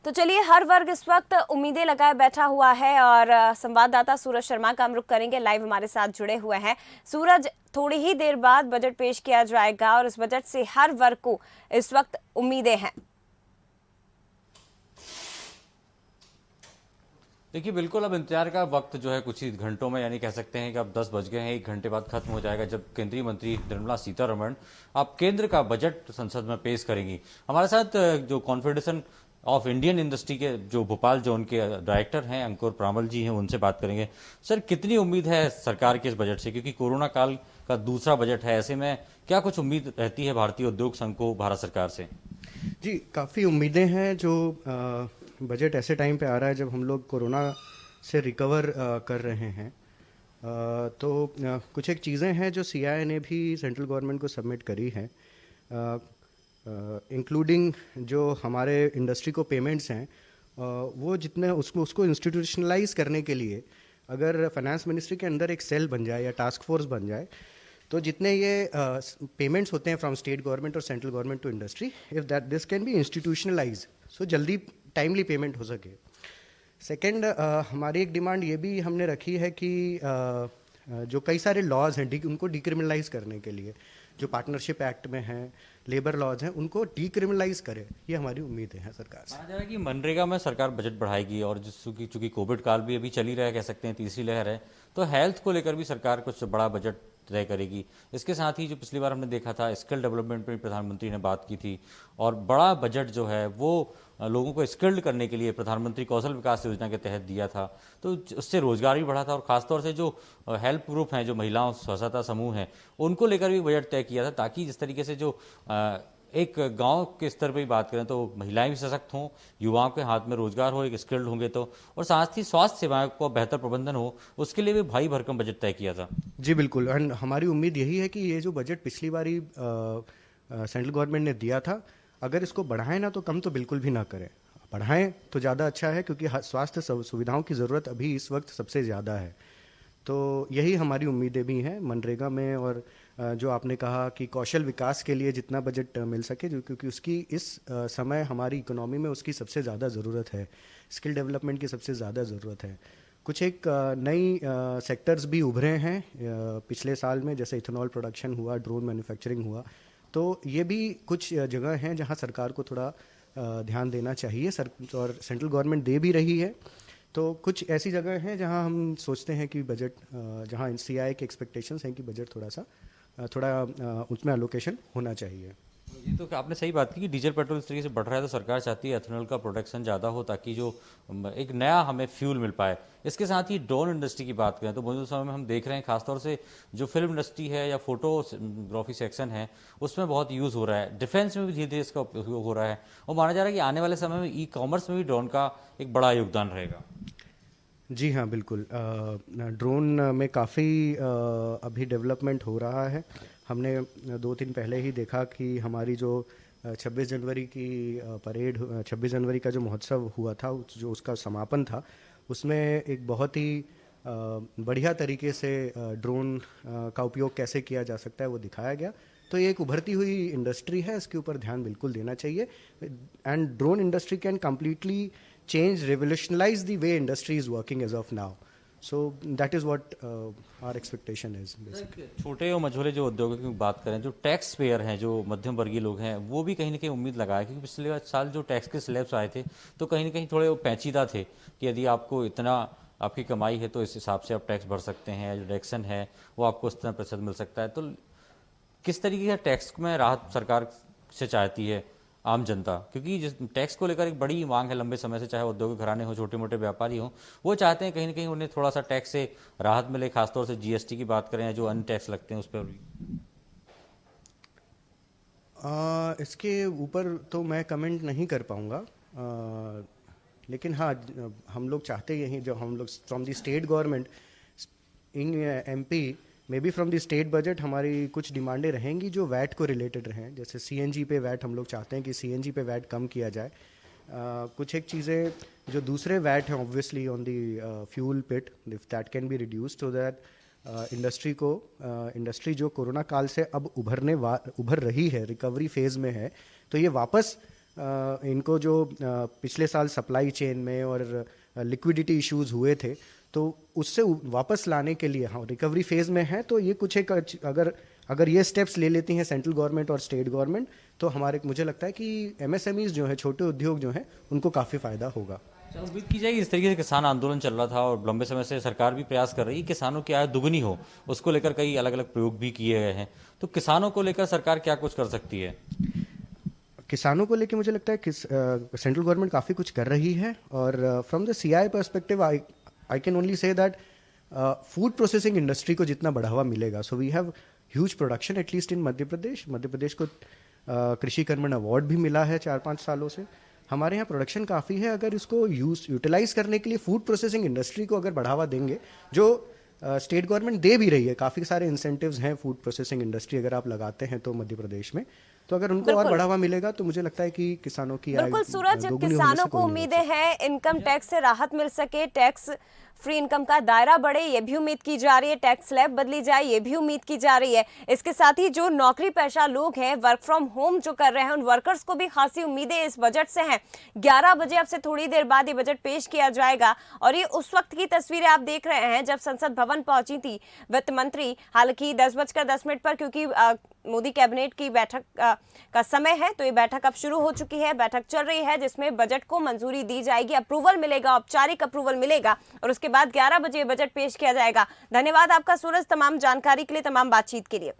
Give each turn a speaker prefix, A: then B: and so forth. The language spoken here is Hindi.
A: तो चलिए, हर वर्ग इस वक्त उम्मीदें लगाए बैठा हुआ है और संवाददाता सूरज शर्मा का हम रुख करेंगे, लाइव हमारे साथ जुड़े हुए हैं। सूरज, थोड़ी ही देर बाद बजट पेश किया जाएगा और इस बजट से हर वर्ग को इस वक्त उम्मीदें हैं।
B: देखिए, बिल्कुल अब इंतजार का वक्त जो है कुछ ही घंटों में, यानी कह सकते हैं कि अब 10 बज गए हैं, 1 घंटे बाद खत्म हो जाएगा जब केंद्रीय मंत्री निर्मला सीतारमण अब केंद्र का बजट संसद में पेश करेंगी। हमारे साथ जो कॉन्फेडरेशन ऑफ इंडियन इंडस्ट्री के जो भोपाल जोन के डायरेक्टर हैं अंकुर प्रामल जी हैं, उनसे बात करेंगे। सर, कितनी उम्मीद है सरकार के इस बजट से, क्योंकि कोरोना काल का दूसरा बजट है, ऐसे में क्या कुछ उम्मीद रहती है भारतीय उद्योग संघ को भारत सरकार से?
C: जी, काफ़ी उम्मीदें हैं। जो बजट ऐसे टाइम पे आ रहा है जब हम लोग कोरोना से रिकवर कर रहे हैं, तो कुछ एक चीज़ें हैं जो सीआईआई ने भी सेंट्रल गवर्नमेंट को सबमिट करी हैं, इंक्लूडिंग जो हमारे इंडस्ट्री को पेमेंट्स हैं, वो जितने उसको इंस्टीट्यूशनलाइज करने के लिए अगर फाइनेंस मिनिस्ट्री के अंदर एक सेल बन जाए या टास्क फोर्स बन जाए, तो जितने ये पेमेंट्स होते हैं फ्रॉम स्टेट गवर्नमेंट और central government to industry, if that this can be institutionalise, so जल्दी टाइमली पेमेंट हो सके। सेकेंड, हमारी एक डिमांड ये भी हमने रखी है कि जो कई सारे लॉज हैं उनको डिक्रिमिनलाइज करने के लिए, जो पार्टनरशिप एक्ट में हैं, लेबर लॉज हैं, उनको डिक्रिमिनलाइज करे, ये हमारी उम्मीदें हैं सरकार से।
B: माना जा रहा है कि मनरेगा में सरकार बजट बढ़ाएगी, और चूंकि कोविड काल भी अभी चल ही रहा है, कह सकते हैं तीसरी लहर है, तो हेल्थ को लेकर भी सरकार कुछ बड़ा बजट तय करेगी। इसके साथ ही जो पिछली बार हमने देखा था, स्किल डेवलपमेंट पर प्रधानमंत्री ने बात की थी, और बड़ा बजट जो है वो लोगों को स्किल्ड करने के लिए प्रधानमंत्री कौशल विकास योजना के तहत दिया था, तो उससे रोजगार भी बढ़ा था। और खासतौर से जो हेल्प ग्रुप हैं, जो महिलाओं स्वसहायता समूह हैं, उनको लेकर भी बजट तय किया था, ताकि जिस तरीके से जो एक गांव के स्तर पर ही बात करें तो महिलाएं भी सशक्त हों, युवाओं के हाथ में रोजगार हो, एक स्किल्ड होंगे तो, और साथ ही स्वास्थ्य सेवाओं को बेहतर प्रबंधन हो, उसके लिए भी भारी भरकम बजट तय किया था।
C: जी बिल्कुल, एंड हमारी उम्मीद यही है कि ये जो बजट पिछली बारी सेंट्रल गवर्नमेंट ने दिया था, अगर इसको बढ़ाएं ना तो कम तो बिल्कुल भी ना करें, बढ़ाएं तो ज़्यादा अच्छा है, क्योंकि स्वास्थ्य सुविधाओं की ज़रूरत अभी इस वक्त सबसे ज़्यादा है। तो यही हमारी उम्मीदें भी हैं मनरेगा में, और जो आपने कहा कि कौशल विकास के लिए जितना बजट मिल सके, जो क्योंकि उसकी इस समय हमारी इकोनॉमी में उसकी सबसे ज़्यादा ज़रूरत है, स्किल डेवलपमेंट की सबसे ज़्यादा ज़रूरत है। कुछ एक नई सेक्टर्स भी उभरे हैं पिछले साल में, जैसे इथेनॉल प्रोडक्शन हुआ, ड्रोन मैन्युफैक्चरिंग हुआ, तो ये भी कुछ जगह हैं जहां सरकार को थोड़ा ध्यान देना चाहिए, और सेंट्रल गवर्नमेंट दे भी रही है। तो कुछ ऐसी जगह हैं जहां हम सोचते हैं कि बजट, जहां सीआईआई के एक्सपेक्टेशंस हैं कि बजट थोड़ा उसमें एलोकेशन होना चाहिए।
B: ये तो आपने सही बात की कि डीजल पेट्रोल इस तरीके से बढ़ रहा है, तो सरकार चाहती है एथेनॉल का प्रोडक्शन ज़्यादा हो, ताकि जो एक नया हमें फ्यूल मिल पाए। इसके साथ ही ड्रोन इंडस्ट्री की बात करें तो मौजूदा समय में हम देख रहे हैं, खासतौर से जो फिल्म इंडस्ट्री है या फोटोग्राफी सेक्शन है, उसमें बहुत यूज़ हो रहा है। डिफेंस में भी धीरे धीरे इसका उपयोग हो रहा है, और माना जा रहा है कि आने वाले समय में ई कॉमर्स में भी ड्रोन का एक बड़ा योगदान रहेगा।
C: जी हाँ, बिल्कुल। ड्रोन में काफ़ी अभी डेवलपमेंट हो रहा है। हमने 2 दिन पहले ही देखा कि हमारी जो 26 जनवरी की परेड, 26 जनवरी का जो महोत्सव हुआ था, जो उसका समापन था, उसमें एक बहुत ही बढ़िया तरीके से ड्रोन का उपयोग कैसे किया जा सकता है वो दिखाया गया। तो ये एक उभरती हुई इंडस्ट्री है, इसके ऊपर ध्यान बिल्कुल देना चाहिए, and drone industry can completely change, revolutionize the way industry is working as of now. So that is what our expectation is basically.
B: छोटे और मझोले जो उद्योगों की बात करें, जो टैक्स पेयर हैं, जो मध्यम वर्गीय लोग हैं, वो भी कहीं ना कहीं उम्मीद लगाए, क्योंकि पिछले साल जो टैक्स के स्लैब्स आए थे तो कहीं ना कहीं थोड़े वो पेचीदा थे कि यदि आपको इतना आपकी कमाई है तो इस हिसाब से आप टैक्स भर सकते हैं, जो डिडक्शन है वो आपको इतना प्रतिशत मिल सकता है। तो किस तरीके का टैक्स में राहत सरकार से चाहती है आम जनता, क्योंकि जिस टैक्स को लेकर एक बड़ी मांग है लंबे समय से, चाहे उद्योग घराने हो, छोटे मोटे व्यापारी हो, वो चाहते हैं कहीं ना कहीं उन्हें थोड़ा सा टैक्स से राहत मिले, खासतौर से जीएसटी की बात करें या जो अन्य टैक्स लगते हैं उस पर भी।
C: इसके ऊपर तो मैं कमेंट नहीं कर पाऊँगा, लेकिन हाँ, हम लोग चाहते यही, जब हम लोग from the state government in MP, may be from the state budget, हमारी कुछ डिमांडें रहेंगी जो वैट को रिलेटेड रहें। जैसे सीएनजी पे वैट, हम लोग चाहते हैं कि सीएनजी पे वैट कम किया जाए। कुछ एक चीज़ें जो दूसरे वैट हैं obviously on the fuel pit, if that can be reduce, तो दैट इंडस्ट्री जो कोरोना काल से अब उभर रही है, रिकवरी फेज में है, तो ये वापस इनको जो पिछले साल सप्लाई चेन में और लिक्विडिटी इश्यूज हुए थे, तो उससे वापस लाने के लिए हाँ रिकवरी फेज में है। तो ये कुछ एक अगर ये स्टेप्स ले लेती हैं सेंट्रल गवर्नमेंट और स्टेट गवर्नमेंट, तो हमारे मुझे लगता है कि एमएसएमईज जो है, छोटे उद्योग जो हैं, उनको काफ़ी फ़ायदा होगा।
B: अच्छा, उम्मीद की जाएगी इस तरीके से किसान आंदोलन चल रहा था और लंबे समय से सरकार भी प्रयास कर रही है किसानों की आय दुगनी हो, उसको लेकर कई अलग अलग प्रयोग भी किए गए हैं। तो किसानों को लेकर सरकार क्या कुछ कर सकती है?
C: किसानों को लेके मुझे लगता है कि सेंट्रल गवर्नमेंट काफ़ी कुछ कर रही है। और from the CI perspective I can only say that food processing industry को जितना बढ़ावा मिलेगा, so we have huge production at least in Madhya Pradesh. Madhya Pradesh को कृषि कर्मण अवार्ड भी मिला है 4-5 सालों से। हमारे यहाँ प्रोडक्शन काफ़ी है। अगर इसको यूटिलाइज करने के लिए फूड प्रोसेसिंग इंडस्ट्री को अगर बढ़ावा देंगे, जो स्टेट गवर्नमेंट दे भी रही है, काफ़ी सारे इंसेंटिव्स हैं फूड प्रोसेसिंग इंडस्ट्री अगर आप लगाते हैं तो मध्य प्रदेश में, तो अगर उनको और बढ़ावा मिलेगा तो मुझे लगता है कि किसानों की आय
A: बिल्कुल सूरज,
C: दोगुनी होने
A: किसानों
C: से
A: को
C: कोई नहीं
A: उम्मीदें हैं इनकम टैक्स से राहत मिल सके, टैक्स फ्री इनकम का दायरा बढ़े, ये भी उम्मीद की जा रही है, टैक्स स्लैब बदली जाए, ये भी उम्मीद की जा रही है। इसके साथ ही जो नौकरी पेशा लोग हैं, वर्क फ्रॉम होम जो कर रहे हैं, उन वर्कर्स को भी खासी उम्मीदें इस बजट से हैं। 11 बजे अब से थोड़ी देर बाद ये बजट पेश किया जाएगा और ये उस वक्त की तस्वीरें आप देख रहे हैं जब संसद भवन पहुंची थी वित्त मंत्री। हालांकि 10:10 पर क्योंकि मोदी कैबिनेट की बैठक का समय है, तो ये बैठक अब शुरू हो चुकी है। बैठक चल रही है जिसमें बजट को मंजूरी दी जाएगी, अप्रूवल मिलेगा, औपचारिक अप्रूवल मिलेगा और उसके बाद 11 बजे बजट पेश किया जाएगा। धन्यवाद आपका सूरज, तमाम जानकारी के लिए, तमाम बातचीत के लिए।